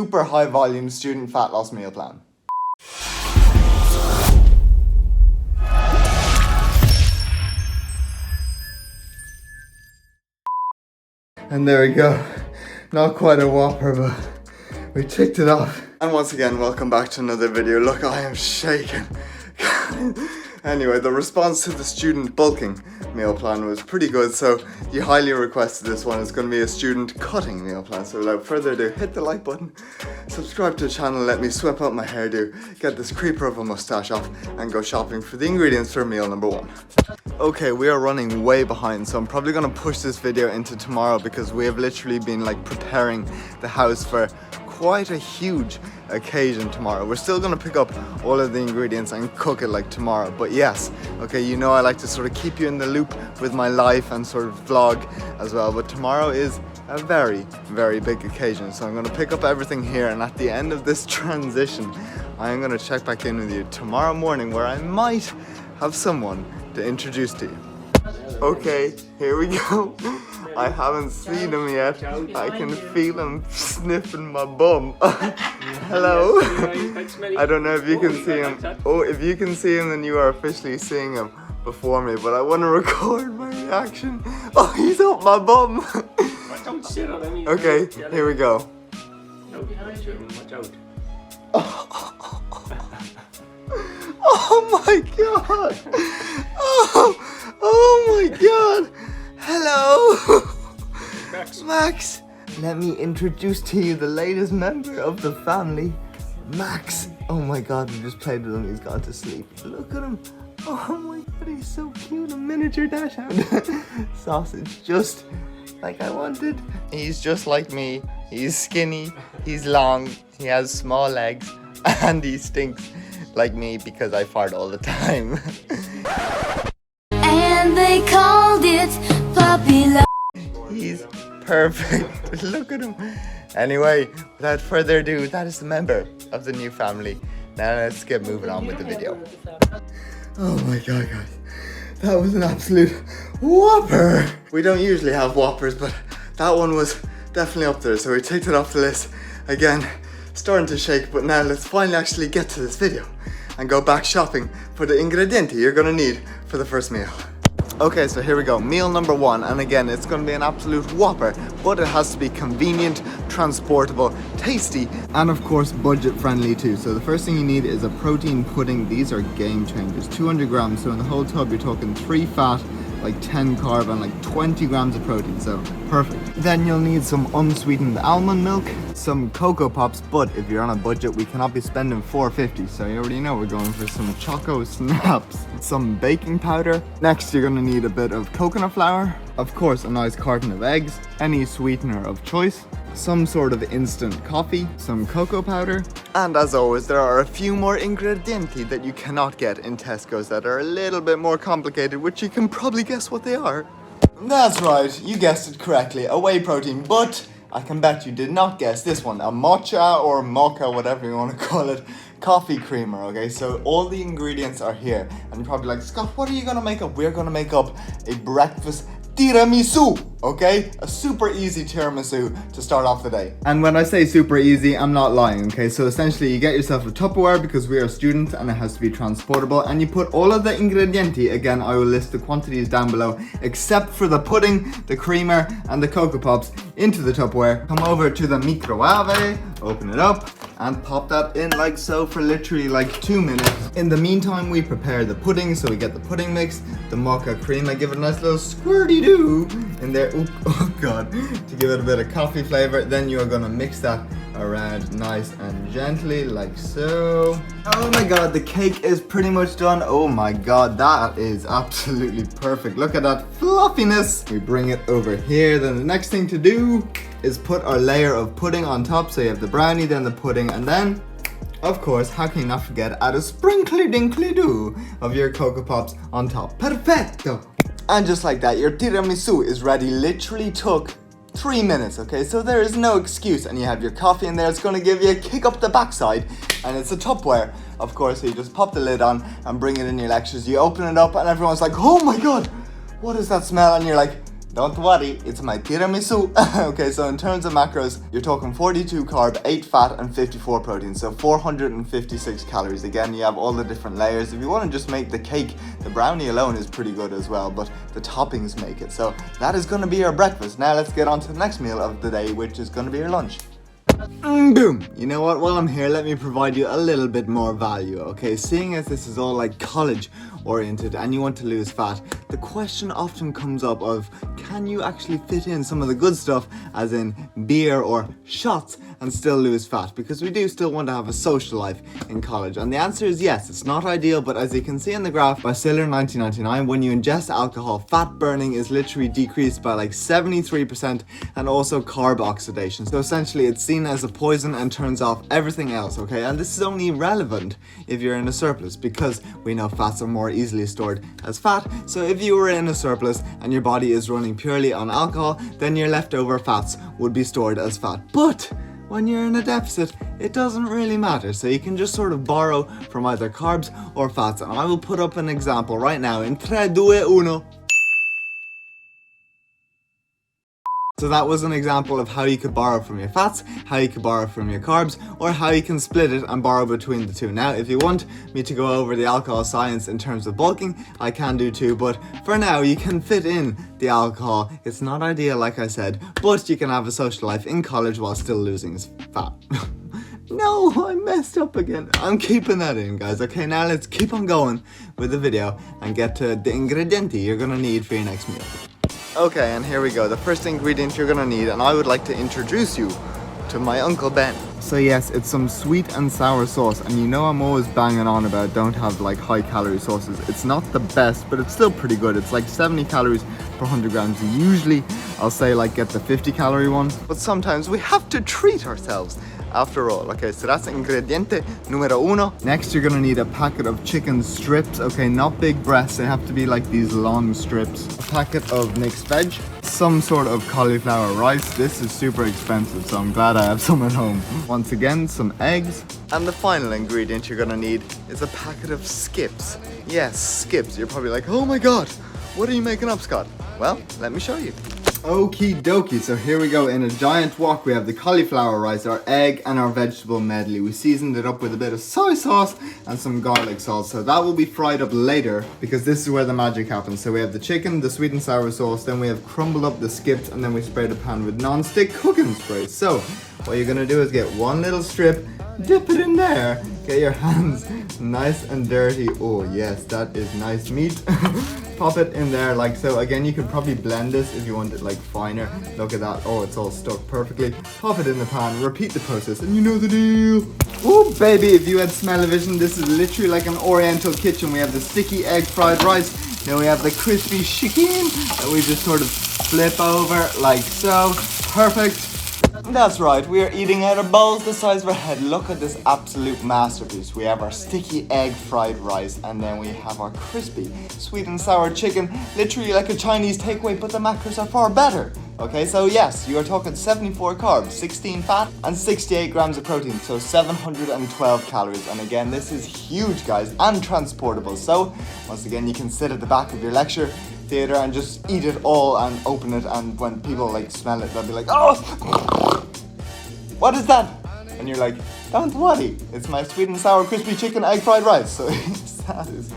super high volume student fat loss meal plan. And there we go. Not quite a Whopper, but we ticked it off. And once again, welcome back to another video. Look, I am shaking. Anyway, the response to the student bulking meal plan was pretty good, so you highly requested this one. It's going to be a student cutting meal plan. So without further ado, hit the like button, subscribe to the channel, let me sweep out my hairdo, get this creeper of a mustache off, and go shopping for the ingredients for meal number 1. Okay, we are running way behind, so I'm probably going to push this video into tomorrow because we have literally been like preparing the house for quite a huge occasion tomorrow. We're still gonna pick up all of the ingredients and cook it like tomorrow, but yes, okay, you know I like to sort of keep you in the loop with my life and sort of vlog as well, but tomorrow is a very, very big occasion, so I'm gonna pick up everything here, and at the end of this transition, I'm gonna check back in with you tomorrow morning where I might have someone to introduce to you. Okay, here we go. I haven't seen him yet. I can feel him sniffing my bum. Hello. I don't know if you can see him. Oh, if you can see him, then you are officially seeing him before me. But I want to record my reaction. Oh, he's up my bum. Don't sit on him. Okay, here we go. Go behind you and watch out. Oh my god. Oh my god. Hello. Max. Let me introduce to you the latest member of the family, Max. Oh my god, we just played with him. He's gone to sleep. Look at him. Oh my god, he's so cute. A miniature dachshund. Sausage, just like I wanted. He's just like me. He's skinny, he's long, he has small legs, and he stinks like me because I fart all the time. And they called it puppy love. He's perfect. Look at him. Anyway, without further ado, that is the member of the new family. Now let's get moving on with the video. Oh my god, guys. That was an absolute whopper. We don't usually have whoppers, but that one was definitely up there. So we ticked it off the list. Again, starting to shake, but now let's finally actually get to this video and go back shopping for the ingredienti you're gonna need for the first meal. Okay, so here we go, meal number 1, and again, it's gonna be an absolute whopper, but it has to be convenient, transportable, tasty, and of course, budget friendly too. So the first thing you need is a protein pudding. These are game changers, 200 grams. So in the whole tub, you're talking 3 fat, like 10 carb, and like 20 grams of protein, so perfect. Then you'll need some unsweetened almond milk, some Cocoa Pops, but if you're on a budget, we cannot be spending $4.50, so you already know we're going for some Choco Snaps, some baking powder. Next, you're gonna need a bit of coconut flour, of course, a nice carton of eggs, any sweetener of choice, some sort of instant coffee, some cocoa powder, and as always, there are a few more ingredienti that you cannot get in Tesco's that are a little bit more complicated, which you can probably guess what they are. That's right, you guessed it correctly, a whey protein, but I can bet you did not guess this one, a matcha or mocha, whatever you want to call it, coffee creamer, okay? So all the ingredients are here, and you're probably like, Scott, what are you gonna make up? We're gonna make up a breakfast tiramisu, okay? A super easy tiramisu to start off the day. And when I say super easy, I'm not lying, okay? So essentially you get yourself a Tupperware because we are students and it has to be transportable, and you put all of the ingredienti, again, I will list the quantities down below, except for the pudding, the creamer, and the Cocoa Pops, into the Tupperware. Come over to the microwave, open it up, and pop that in like so for literally like 2 minutes. In the meantime, we prepare the pudding, so we get the pudding mix, the mocha cream, I give it a nice little squirty-doo in there, oh god, to give it a bit of coffee flavor. Then you are gonna mix that around nice and gently like so. Oh my god, the cake is pretty much done. Oh my god, that is absolutely perfect. Look at that fluffiness. We bring it over here. Then the next thing to do is put our layer of pudding on top. So you have the brownie, then the pudding, and then of course, how can you not forget, add a sprinkly dinkly doo of your Cocoa Pops on top. Perfecto. And just like that, your tiramisu is ready. Literally took 3 minutes, okay? So there is no excuse. And you have your coffee in there. It's gonna give you a kick up the backside. And it's a Tupperware, of course. So you just pop the lid on and bring it in your lectures. You open it up and everyone's like, oh my god, what is that smell? And you're like, Don't worry, it's my tiramisu. Okay, so in terms of macros, you're talking 42 carb, 8 fat, and 54 protein. So 456 calories. Again, you have all the different layers. If you want to just make the cake, the brownie alone is pretty good as well, but the toppings make it. So that is going to be your breakfast. Now let's get on to the next meal of the day, which is going to be your lunch. Boom! You know what, while I'm here, let me provide you a little bit more value, okay? Seeing as this is all like college oriented and you want to lose fat, the question often comes up of, can you actually fit in some of the good stuff, as in beer or shots, and still lose fat? Because we do still want to have a social life in college, and the answer is yes. It's not ideal, but as you can see in the graph by Siller 1999, when you ingest alcohol, fat burning is literally decreased by like 73%, and also carb oxidation. So essentially it's seen as a poison and turns off everything else, okay? And this is only relevant if you're in a surplus, because we know fats are more easily stored as fat. So if you were in a surplus and your body is running purely on alcohol, then your leftover fats would be stored as fat. But when you're in a deficit, it doesn't really matter. So you can just sort of borrow from either carbs or fats. And I will put up an example right now in 3, 2, 1. So that was an example of how you could borrow from your fats, how you could borrow from your carbs, or how you can split it and borrow between the two. Now, if you want me to go over the alcohol science in terms of bulking, I can do too, but for now, you can fit in the alcohol. It's not ideal, like I said, but you can have a social life in college while still losing fat. No, I messed up again. I'm keeping that in, guys. Okay, now let's keep on going with the video and get to the ingredienti you're gonna need for your next meal. Okay, and here we go. The first ingredient you're gonna need, and I would like to introduce you to my Uncle Ben. So yes, it's some sweet and sour sauce, and you know I'm always banging on about don't have like high calorie sauces. It's not the best, but it's still pretty good. It's like 70 calories per 100 grams. Usually I'll say like get the 50 calorie one, but sometimes we have to treat ourselves. After all, okay, so that's ingrediente numero uno. Next, you're gonna need a packet of chicken strips, okay, not big breasts, they have to be like these long strips. A packet of mixed veg, some sort of cauliflower rice. This is super expensive, so I'm glad I have some at home. Once again, some eggs. And the final ingredient you're gonna need is a packet of skips. Yes, skips. You're probably like, oh my God, what are you making up, Scott? Well, let me show you. Okie dokie, so here we go. In a giant wok, we have the cauliflower rice, our egg, and our vegetable medley. We seasoned it up with a bit of soy sauce and some garlic salt, so that will be fried up later, because this is where the magic happens. So we have the chicken, the sweet and sour sauce, then we have crumbled up the skips, and then we spray the pan with non-stick cooking spray. So what you're gonna do is get one little strip, dip it in there, get your hands nice and dirty. Oh yes, that is nice meat. Pop it in there like so. Again, you could probably blend this if you want it like finer. Look at that. Oh, it's all stuck perfectly. Pop it in the pan, repeat the process, and you know the deal. Oh baby, if you had smell-o-vision, this is literally like an oriental kitchen. We have the sticky egg fried rice. Now we have the crispy chicken that we just sort of flip over like so. Perfect. That's right, we are eating out of bowls the size of our head. Look at this absolute masterpiece. We have our sticky egg fried rice, and then we have our crispy sweet and sour chicken, literally like a Chinese takeaway, but the macros are far better. Okay, so yes, you are talking 74 carbs, 16 fat, and 68 grams of protein, so 712 calories. And again, this is huge, guys, and transportable. So once again, you can sit at the back of your lecture theater and just eat it all and open it, and when people like smell it, they'll be like, oh, what is that? And you're like, don't worry, it's my sweet and sour crispy chicken egg fried rice. So that is,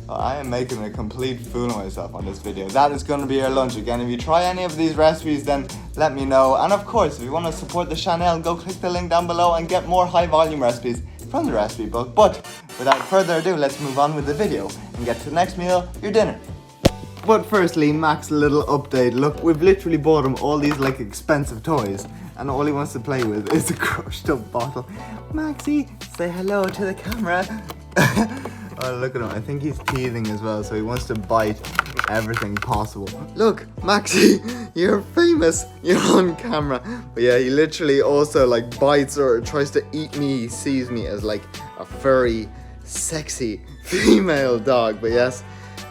I am making a complete fool of myself on this video. That is going to be your lunch. Again, if you try any of these recipes, then let me know. And of course, if you want to support the channel, go click the link down below and get more high volume recipes from the recipe book. But without further ado, let's move on with the video and get to the next meal, your dinner. But firstly, Max, a little update. Look, we've literally bought him all these like expensive toys, and all he wants to play with is a crushed up bottle. Maxie, say hello to the camera. Oh, look at him. I think he's teething as well, so he wants to bite everything possible. Look, Maxie, you're famous. You're on camera. But yeah, he literally also like bites or tries to eat me. He sees me as like a furry, sexy female dog. But yes,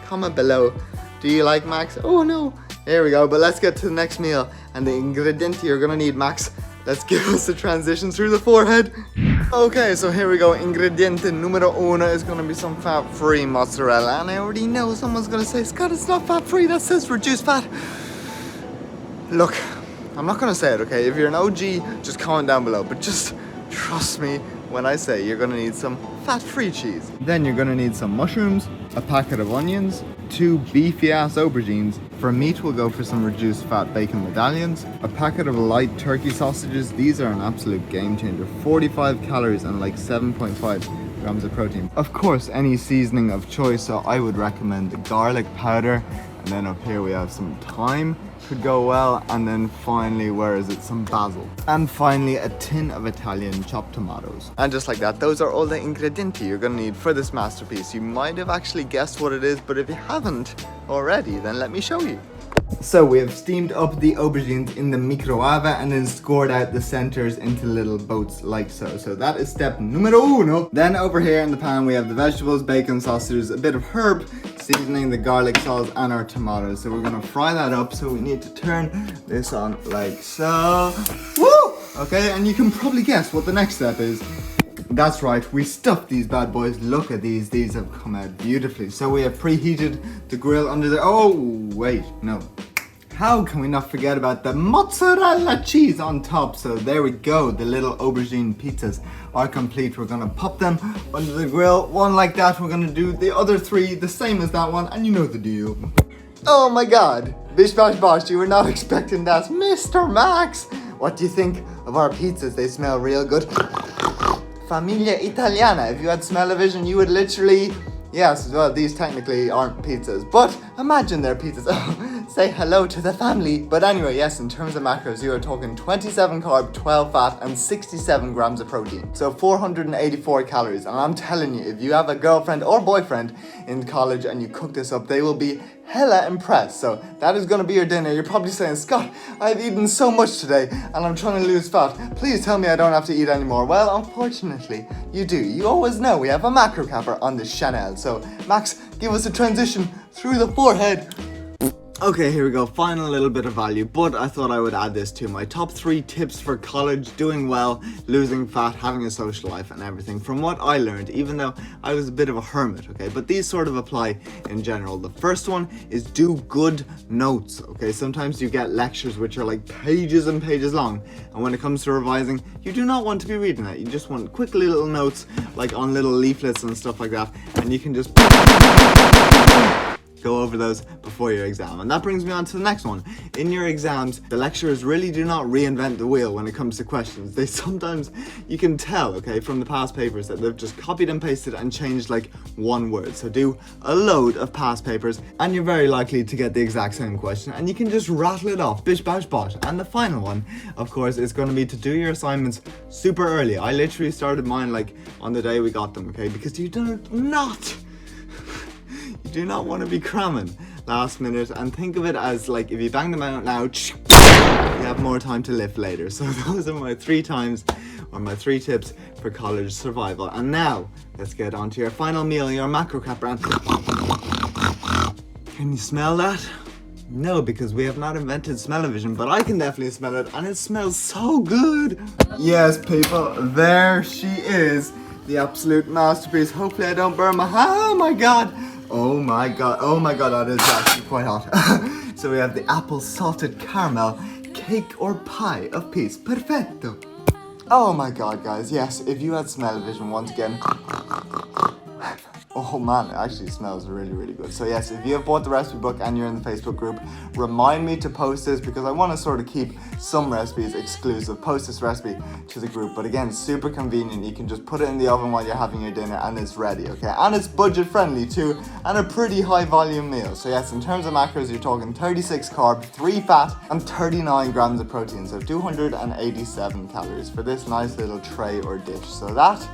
comment below. Do you like Max? Oh no. Here we go, but let's get to the next meal and the ingredienti you're gonna need, Max. Let's give us the transition through the forehead. Okay, so here we go. Ingrediente numero uno is gonna be some fat-free mozzarella. And I already know someone's gonna say, Scott, it's not fat-free, that says reduced fat. Look, I'm not gonna say it, okay? If you're an OG, just comment down below, but just trust me when I say you're gonna need some fat-free cheese. Then you're gonna need some mushrooms, a packet of onions, 2 beefy-ass aubergines. For meat, we'll go for some reduced fat bacon medallions, a packet of light turkey sausages. These are an absolute game changer. 45 calories and like 7.5 grams of protein. Of course, any seasoning of choice, so I would recommend the garlic powder. And then up here we have some thyme, could go well, and then finally, where is it, some basil. And finally, a tin of Italian chopped tomatoes. And just like that, those are all the ingredienti you're gonna need for this masterpiece. You might have actually guessed what it is, but if you haven't already, then let me show you. So we have steamed up the aubergines in the microwave and then scored out the centers into little boats like so. So that is step numero uno. Then over here in the pan we have the vegetables, bacon, sausages, a bit of herb, seasoning, the garlic sauce, and our tomatoes. So we're gonna fry that up. So we need to turn this on like so. Woo! Okay, and you can probably guess what the next step is. That's right, we stuffed these bad boys. Look at these have come out beautifully. So we have preheated the grill under the, oh wait, no. How can we not forget about the mozzarella cheese on top? So there we go, the little aubergine pizzas are complete. We're gonna pop them under the grill, one like that. We're gonna do the other 3 the same as that one, and you know the deal. Oh my god, bish bash bosh, you were not expecting that. Mr. Max, what do you think of our pizzas? They smell real good. Familia Italiana. If you had smell-o-vision, you would literally, yes, well, these technically aren't pizzas, but imagine they're pizzas. Say hello to the family. But anyway, yes, in terms of macros, you are talking 27 carb, 12 fat, and 67 grams of protein. So 484 calories. And I'm telling you, if you have a girlfriend or boyfriend in college and you cook this up, they will be hella impressed. So that is gonna be your dinner. You're probably saying, Scott, I've eaten so much today and I'm trying to lose fat. Please tell me I don't have to eat anymore. Well, unfortunately, you do. You always know we have a macro capper on this channel. So Max, give us a transition through the forehead. Okay, here we go, final little bit of value, but I thought I would add this to my top 3 tips for college, doing well, losing fat, having a social life and everything from what I learned, even though I was a bit of a hermit, okay, but these sort of apply in general. The first one is do good notes, okay. Sometimes you get lectures which are like pages and pages long, and when it comes to revising, you do not want to be reading that. You just want quick little notes, like on little leaflets and stuff like that, and you can just go over those before your exam. And that brings me on to the next one. In your exams, the lecturers really do not reinvent the wheel when it comes to questions. They sometimes, you can tell, okay, from the past papers that they've just copied and pasted and changed like one word. So do a load of past papers and you're very likely to get the exact same question and you can just rattle it off, bish bash bosh. And the final one, of course, is going to be to do your assignments super early. I literally started mine like on the day we got them, okay, because you do not want to be cramming last minute, and think of it as like if you bang them out now, you have more time to lift later. So those are my 3 times or my 3 tips for college survival. And now let's get on to your final meal, your macro cap brand. Can you smell that? No, because we have not invented smell-o-vision, but I can definitely smell it and it smells so good. Yes, people, there she is, the absolute masterpiece. Hopefully I don't burn my hand. Oh my god. Oh my god, that is actually quite hot. So we have the apple salted caramel cake or pie of peace. Perfetto. Oh my god, guys, yes, if you had smell-o-vision once again. Oh man, it actually smells really, really good. So yes, if you have bought the recipe book and you're in the Facebook group, remind me to post this because I want to sort of keep some recipes exclusive. Post this recipe to the group. But again, super convenient. You can just put it in the oven while you're having your dinner and it's ready, okay? And it's budget friendly too, and a pretty high volume meal. So yes, in terms of macros, you're talking 36 carb, 3 fat, and 39 grams of protein. So 287 calories for this nice little tray or dish. So that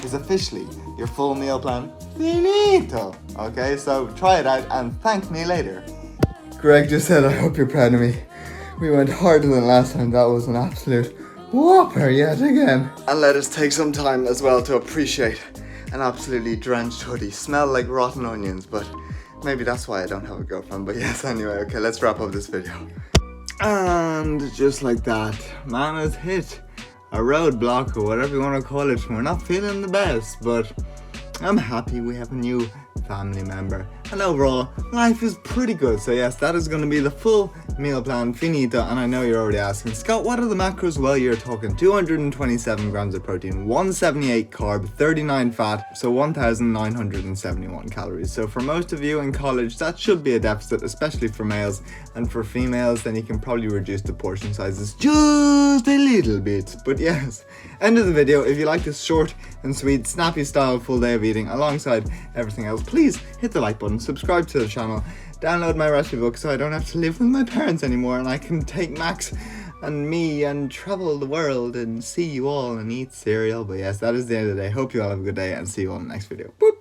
is officially your full meal plan finito. Okay, so try it out and thank me later. Greg just said, I hope you're proud of me. We went harder than last time. That was an absolute whopper yet again. And let us take some time as well to appreciate an absolutely drenched hoodie. Smell like rotten onions, but maybe that's why I don't have a girlfriend. But yes, anyway, okay, let's wrap up this video. And just like that, man has hit a roadblock or whatever you want to call it. We're not feeling the best, but I'm happy we have a new family member and overall life is pretty good. So yes, that is going to be the full meal plan, finito. And I know you're already asking, Scott, what are the macros? Well, you're talking 227 grams of protein, 178 carb, 39 fat, so 1971 calories. So for most of you in college, that should be a deficit, especially for males. And for females, then you can probably reduce the portion sizes just a little bit. But yes, end of the video. If you like this short and sweet, snappy style full day of eating alongside everything else, please hit the like button, subscribe to the channel, download my recipe book so I don't have to live with my parents anymore and I can take Max and me and travel the world and see you all and eat cereal. But yes, that is the end of the day. Hope you all have a good day and see you all in the next video. Boop.